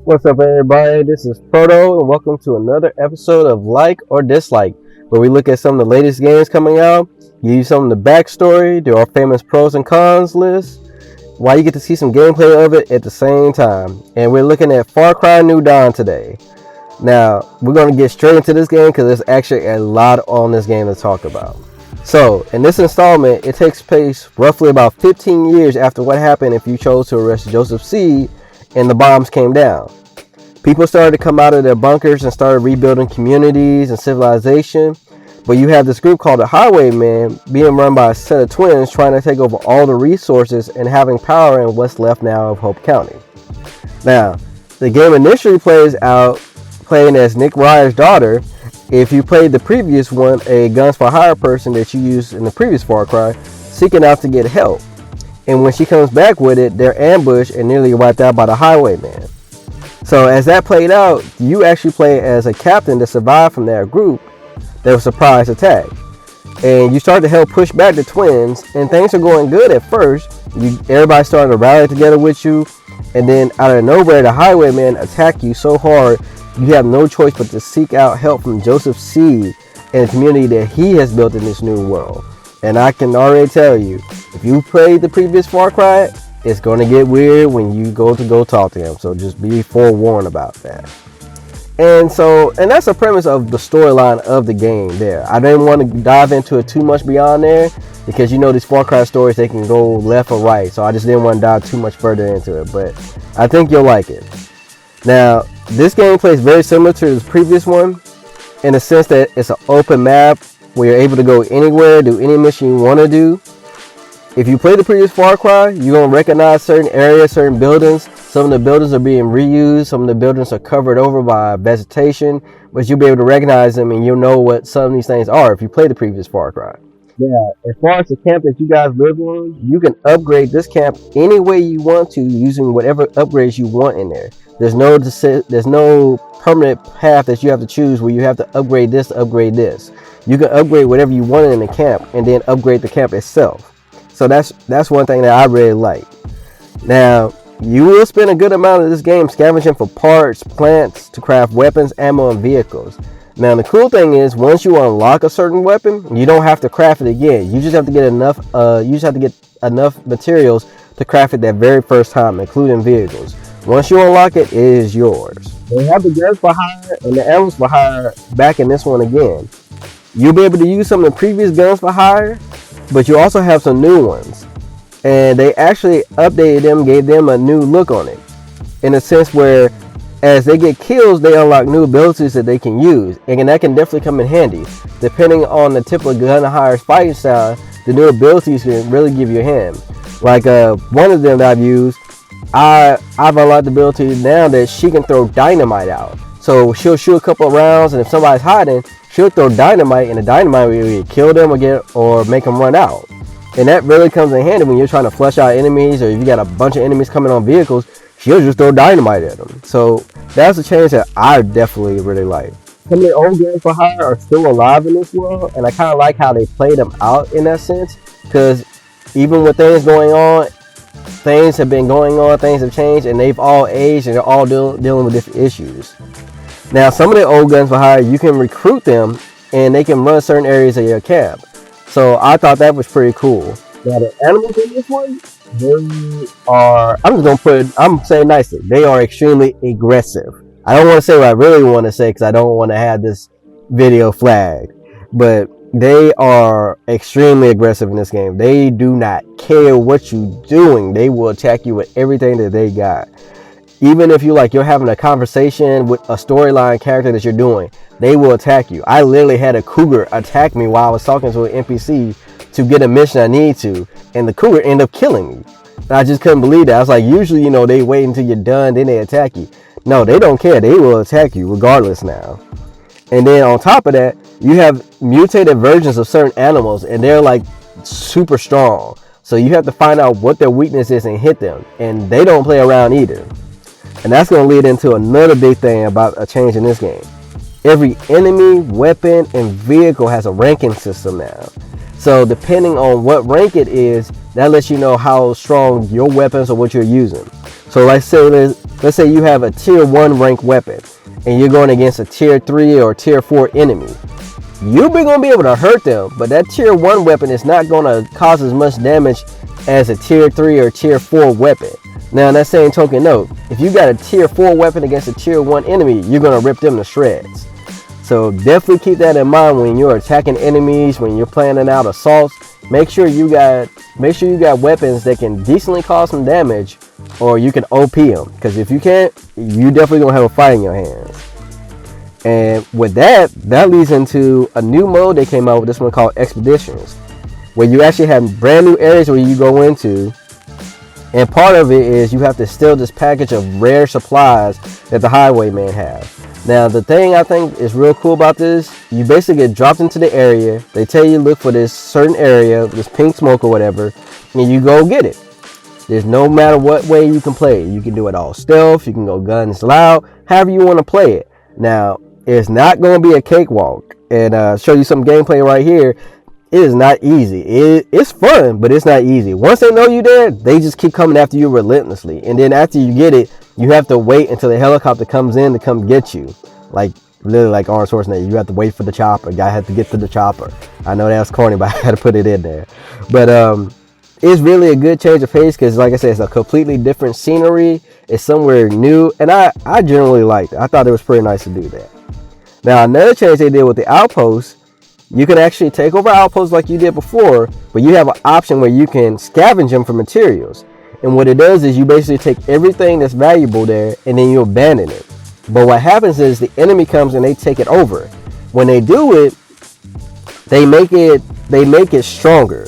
What's up, everybody? This is Proto, and welcome to another episode of Like or Dislike, where we look at some of the latest games coming out, give you some of the backstory, do our famous pros and cons list, while you get to see some gameplay of it at the same time. And we're looking at Far Cry New Dawn today. Now, we're going to get straight into this game because there's actually a lot on this game to talk about. So, in this installment, it takes place roughly about 15 years after what happened if you chose to arrest Joseph Seed and the bombs came down. People started to come out of their bunkers and started rebuilding communities and civilization. But you have this group called the Highwaymen being run by a set of twins trying to take over all the resources and having power in what's left now of Hope County. Now, the game initially plays out playing as Nick Ryer's daughter. If you played the previous one, a guns for hire person that you used in the previous Far Cry, seeking out to get help. And when she comes back with it, they're ambushed and nearly wiped out by the Highwaymen. So as that played out, you actually play as a captain that survived from that group that was surprise attack. And you start to help push back the twins, and things are going good at first. Everybody starting to rally together with you, and then out of nowhere, the Highwaymen attack you so hard, you have no choice but to seek out help from Joseph Seed and the community that he has built in this new world. And I can already tell you, if you played the previous Far Cry, it's going to get weird when you go talk to him. So just be forewarned about that. And that's the premise of the storyline of the game there. I didn't want to dive into it too much beyond there because you know these Far Cry stories, they can go left or right. So I just didn't want to dive too much further into it. But I think you'll like it. Now, this game plays very similar to the previous one in the sense that it's an open map where you're able to go anywhere, do any mission you want to do. If you play the previous Far Cry, you're going to recognize certain areas, certain buildings. Some of the buildings are being reused. Some of the buildings are covered over by vegetation. But you'll be able to recognize them and you'll know what some of these things are if you play the previous Far Cry. Yeah, as far as the camp that you guys live on, you can upgrade this camp any way you want to using whatever upgrades you want in there. There's no permanent path that you have to choose where you have to upgrade this to upgrade this. You can upgrade whatever you want in the camp and then upgrade the camp itself. So that's one thing that I really like. Now, you will spend a good amount of this game scavenging for parts, plants to craft weapons, ammo, and vehicles. Now, the cool thing is once you unlock a certain weapon, you don't have to craft it again. You just have to get enough. Enough materials to craft it that very first time, including vehicles. Once you unlock it, it is yours. They have the guns for hire and the ammo for hire back in this one again. You'll be able to use some of the previous guns for hire, but you also have some new ones. And they actually updated them, gave them a new look on it. In a sense where as they get kills, they unlock new abilities that they can use. And that can definitely come in handy. Depending on the typical gun hire fighting style, the new abilities can really give you a hand. Like one of them that I've used, I've unlocked the ability now that she can throw dynamite out. So she'll shoot a couple of rounds, and if somebody's hiding, she'll throw dynamite, and the dynamite will either kill them or make them run out. And that really comes in handy when you're trying to flush out enemies, or if you got a bunch of enemies coming on vehicles, she'll just throw dynamite at them. So that's a change that I definitely really like. Some of the old games for hire are still alive in this world, and I kind of like how they play them out in that sense, because even with things going on, things have been going on, things have changed, and they've all aged, and they're all dealing with different issues. Now, some of the old guns for hire, you can recruit them, and they can run certain areas of your camp. So I thought that was pretty cool. Now, the animals in this one, they are, I'm saying nicely, they are extremely aggressive. I don't want to say what I really want to say because I don't want to have this video flagged, but they are extremely aggressive in this game. They do not care what you're doing. They will attack you with everything that they got. Even if you're having a conversation with a storyline character that you're doing, they will attack you. I literally had a cougar attack me while I was talking to an NPC to get a mission I need to, and the cougar ended up killing me. And I just couldn't believe that. I was like, usually, they wait until you're done, then they attack you. No, they don't care. They will attack you regardless now. And then on top of that, you have mutated versions of certain animals, and they're like super strong. So you have to find out what their weakness is and hit them. And they don't play around either. And that's going to lead into another big thing about a change in this game. Every enemy, weapon, and vehicle has a ranking system now. So depending on what rank it is, that lets you know how strong your weapons or what you're using. So let's say you have a tier 1 rank weapon and you're going against a tier 3 or tier 4 enemy. You're going to be able to hurt them, but that tier 1 weapon is not going to cause as much damage as a tier 3 or tier 4 weapon. Now, in that same token note, if you got a tier 4 weapon against a tier 1 enemy, you're going to rip them to shreds. So definitely keep that in mind when you're attacking enemies, when you're planning out assaults. Make sure you got weapons that can decently cause some damage, or you can OP them. Because if you can't, you definitely gonna have a fight in your hands. And with that leads into a new mode they came out with, this one called Expeditions, where you actually have brand new areas where you go into. And part of it is you have to steal this package of rare supplies that the Highwaymen have. Now, the thing I think is real cool about this, you basically get dropped into the area. They tell you look for this certain area, this pink smoke or whatever, and you go get it. There's no matter what way you can play it. You can do it all stealth. You can go guns loud, however you want to play it. Now, it's not going to be a cakewalk. And show you some gameplay right here. It is not easy. It's fun, but it's not easy. Once they know you there, they just keep coming after you relentlessly. And then after you get it, you have to wait until the helicopter comes in to come get you. Like, literally like Arnold Schwarzenegger. You have to wait for the chopper. Guy had to get to the chopper. I know that's corny, but I had to put it in there. But it's really a good change of pace because, like I said, it's a completely different scenery. It's somewhere new. And I generally liked it. I thought it was pretty nice to do that. Now, another change they did with the outposts, you can actually take over outposts like you did before, but you have an option where you can scavenge them for materials. And what it does is you basically take everything that's valuable there and then you abandon it. But what happens is the enemy comes and they take it over. When they do it, they make it stronger.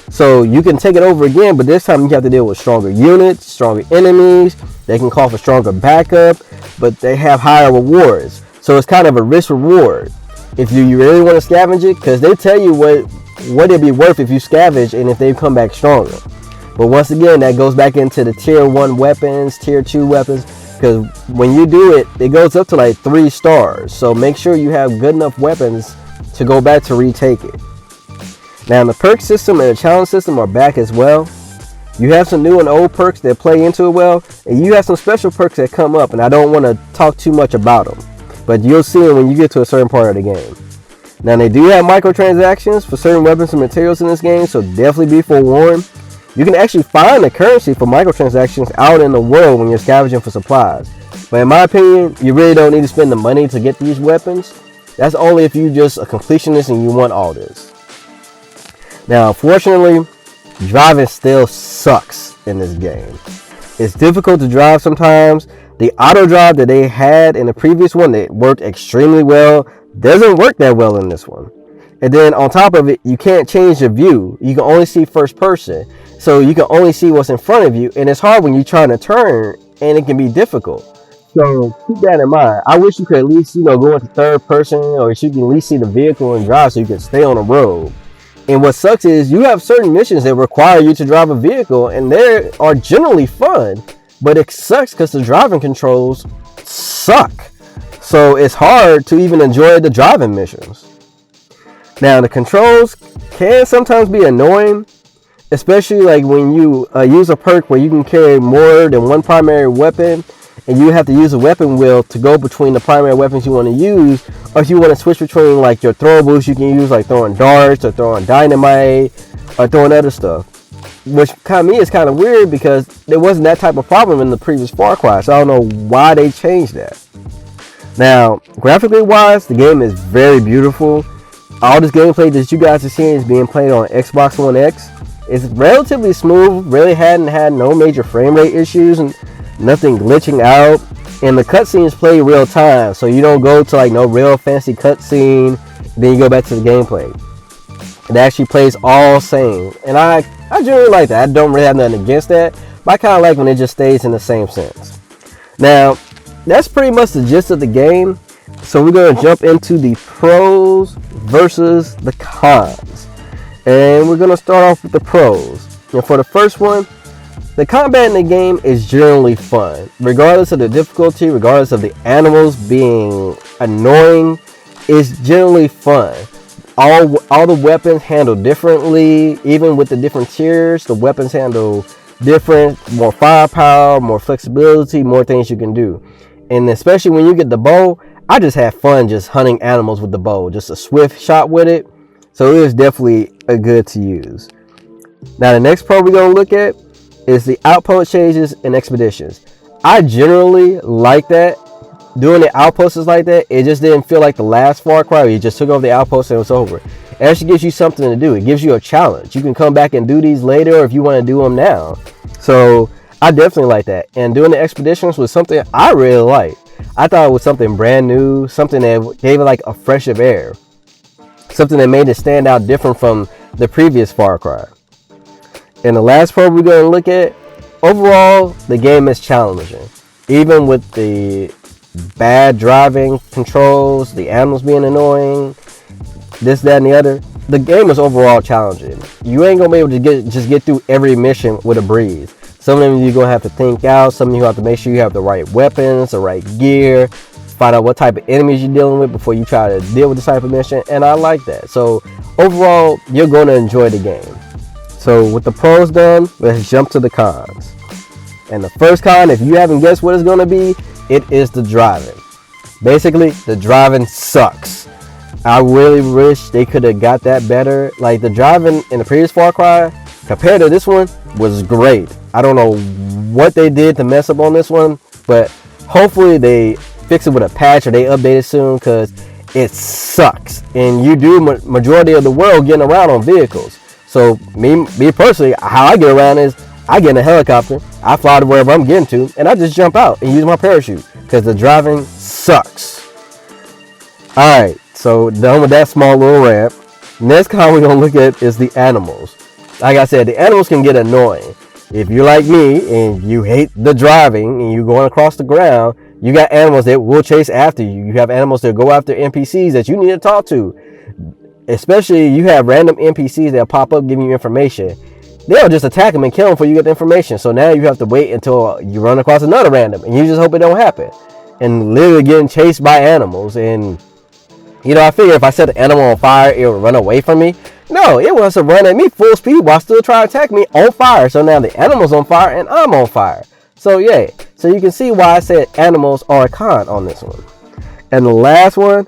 So you can take it over again, but this time you have to deal with stronger units, stronger enemies. They can call for stronger backup, but they have higher rewards. So it's kind of a risk reward if you really want to scavenge it, because they tell you what it'd be worth if you scavenge and if they come back stronger. But once again, that goes back into the tier 1 weapons, tier 2 weapons, because when you do it, it goes up to like 3 stars. So make sure you have good enough weapons to go back to retake it. Now, the perk system and the challenge system are back as well. You have some new and old perks that play into it well, and you have some special perks that come up, and I don't want to talk too much about them, but you'll see them when you get to a certain part of the game. Now, they do have microtransactions for certain weapons and materials in this game, so definitely be forewarned. You can actually find the currency for microtransactions out in the world when you're scavenging for supplies. But in my opinion, you really don't need to spend the money to get these weapons. That's only if you're just a completionist and you want all this. Now, unfortunately, driving still sucks in this game. It's difficult to drive sometimes. The auto drive that they had in the previous one that worked extremely well doesn't work that well in this one. And then on top of it, you can't change the view. You can only see first person. So you can only see what's in front of you. And it's hard when you're trying to turn, and it can be difficult. So keep that in mind. I wish you could at least, go into third person, or you can at least see the vehicle and drive so you can stay on the road. And what sucks is you have certain missions that require you to drive a vehicle, and they are generally fun, but it sucks because the driving controls suck. So it's hard to even enjoy the driving missions. Now, the controls can sometimes be annoying, especially like when you use a perk where you can carry more than one primary weapon, and you have to use a weapon wheel to go between the primary weapons you want to use. Or if you want to switch between like your throwables, you can use like throwing darts or throwing dynamite or throwing other stuff, which me is kind of weird because there wasn't that type of problem in the previous Far Cry. So I don't know why they changed that. Now, graphically wise, the game is very beautiful. All this gameplay that you guys are seeing is being played on Xbox One X. It's relatively smooth. Really hadn't had no major frame rate issues and nothing glitching out. And the cutscenes play real time, so you don't go to like no real fancy cutscene, then you go back to the gameplay. It actually plays all same, and I generally like that. I don't really have nothing against that, but I kind of like when it just stays in the same sense. Now, that's pretty much the gist of the game. So we're going to jump into the pros versus the cons, and we're going to start off with the pros. And for the first one, the combat in the game is generally fun. Regardless of the difficulty, regardless of the animals being annoying, it's generally fun. all the weapons handle differently. Even with the different tiers, the weapons handle different, more firepower, more flexibility, more things you can do. And especially when you get the bow, I just have fun just hunting animals with the bow, just a swift shot with it. So it is definitely a good to use. Now the next pro we're going to look at is the outpost changes and expeditions. I generally like that. Doing the outposts like that, it just didn't feel like the last Far Cry where you just took over the outpost and it was over. It actually gives you something to do. It gives you a challenge. You can come back and do these later, or if you want to do them now. So I definitely like that. And doing the expeditions was something I really liked. I thought it was something brand new, something that gave it like a fresh of air, something that made it stand out different from the previous Far Cry. And the last pro we're going to look at, overall, the game is challenging. Even with the bad driving controls, the animals being annoying, this, that, and the other, the game is overall challenging. You ain't gonna be able to just get through every mission with a breeze. Some of them you're gonna have to think out. Some of you have to make sure you have the right weapons, the right gear, find out what type of enemies you're dealing with before you try to deal with this type of mission. And I like that. So overall, you're gonna enjoy the game. So with the pros done, let's jump to the cons. And the first con, if you haven't guessed what it's gonna be, it is the driving. Basically, the driving sucks. I really wish they could have got that better. Like the driving in the previous Far Cry compared to this one was great. I don't know what they did to mess up on this one, but hopefully they fix it with a patch or they update it soon, because it sucks. And you do majority of the world getting around on vehicles. So me personally, how I get around is I get in a helicopter, I fly to wherever I'm getting to, and I just jump out and use my parachute, because the driving sucks. Alright, so done with that small little rant. Next con we're going to look at is the animals. Like I said, the animals can get annoying. If you're like me and you hate the driving and you're going across the ground, you got animals that will chase after you. You have animals that go after NPCs that you need to talk to. Especially you have random NPCs that pop up giving you information. They'll just attack them and kill them before you get the information. So now you have to wait until you run across another random, and you just hope it don't happen. And literally getting chased by animals. And you know, I figure if I set the animal on fire, it would run away from me. No, it wants to run at me full speed while still trying to attack me on fire. So now the animal's on fire and I'm on fire. So yeah, so you can see why I said animals are a con on this one. And the last one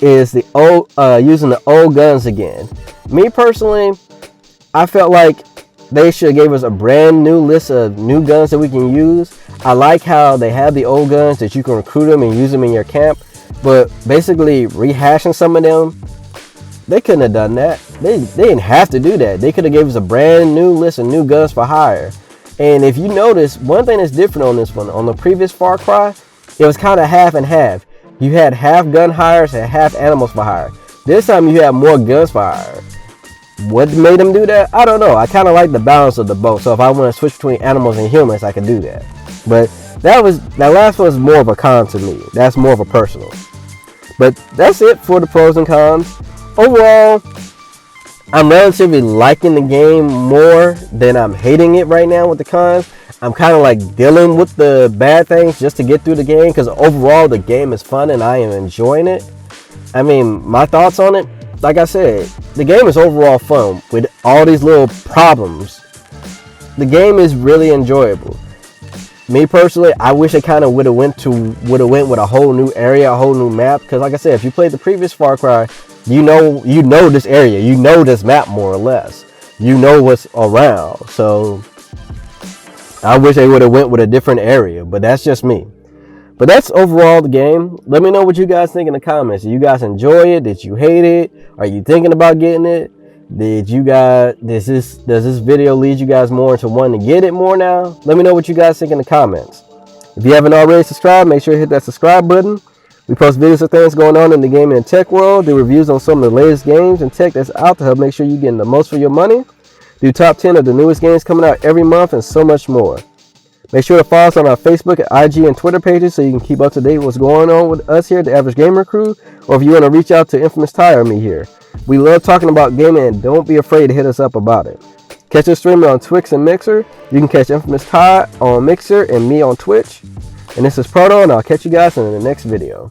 is the old using the old guns again. Me personally, I felt like they should have gave us a brand new list of new guns that we can use. I like how they have the old guns that you can recruit them and use them in your camp. But basically rehashing some of them, they couldn't have done that. They didn't have to do that. They could have gave us a brand new list of new guns for hire. And if you notice, one thing that's different on this one, on the previous Far Cry, it was kind of half and half. You had half gun hires and half animals for hire. This time you have more guns for hire. What made them do that? I don't know. I kind of like the balance of the both. So if I want to switch between animals and humans, I can do that. But that last one was more of a con to me. That's more of a personal. But that's it for the pros and cons. Overall, I'm relatively liking the game more than I'm hating it right now with the cons. I'm kind of like dealing with the bad things just to get through the game, because overall the game is fun and I am enjoying it. I mean, my thoughts on it, like I said, the game is overall fun with all these little problems. The game is really enjoyable. Me personally, I wish it kind of would have went with a whole new area, a whole new map. Because like I said, if you played the previous Far Cry, you know this area, you know this map more or less, you know what's around. So I wish they would have went with a different area, but that's just me. But that's overall the game. Let me know what you guys think in the comments. Did you guys enjoy it? Did you hate it? Are you thinking about getting it? Does this video lead you guys more into wanting to get it more now? Let me know what you guys think in the comments. If you haven't already subscribed, make sure you hit that subscribe button. We post videos of things going on in the gaming and tech world, do reviews on some of the latest games and tech that's out to help make sure you're getting the most for your money, do top 10 of the newest games coming out every month, and so much more. Make sure to follow us on our Facebook, IG, and Twitter pages so you can keep up to date with what's going on with us here at the Average Gamer Crew, or if you want to reach out to InfamouslyTy or me here. We love talking about gaming, and don't be afraid to hit us up about it. Catch us streaming on Twix and Mixer. You can catch InfamouslyTy on Mixer and me on Twitch. And this is Proto, and I'll catch you guys in the next video.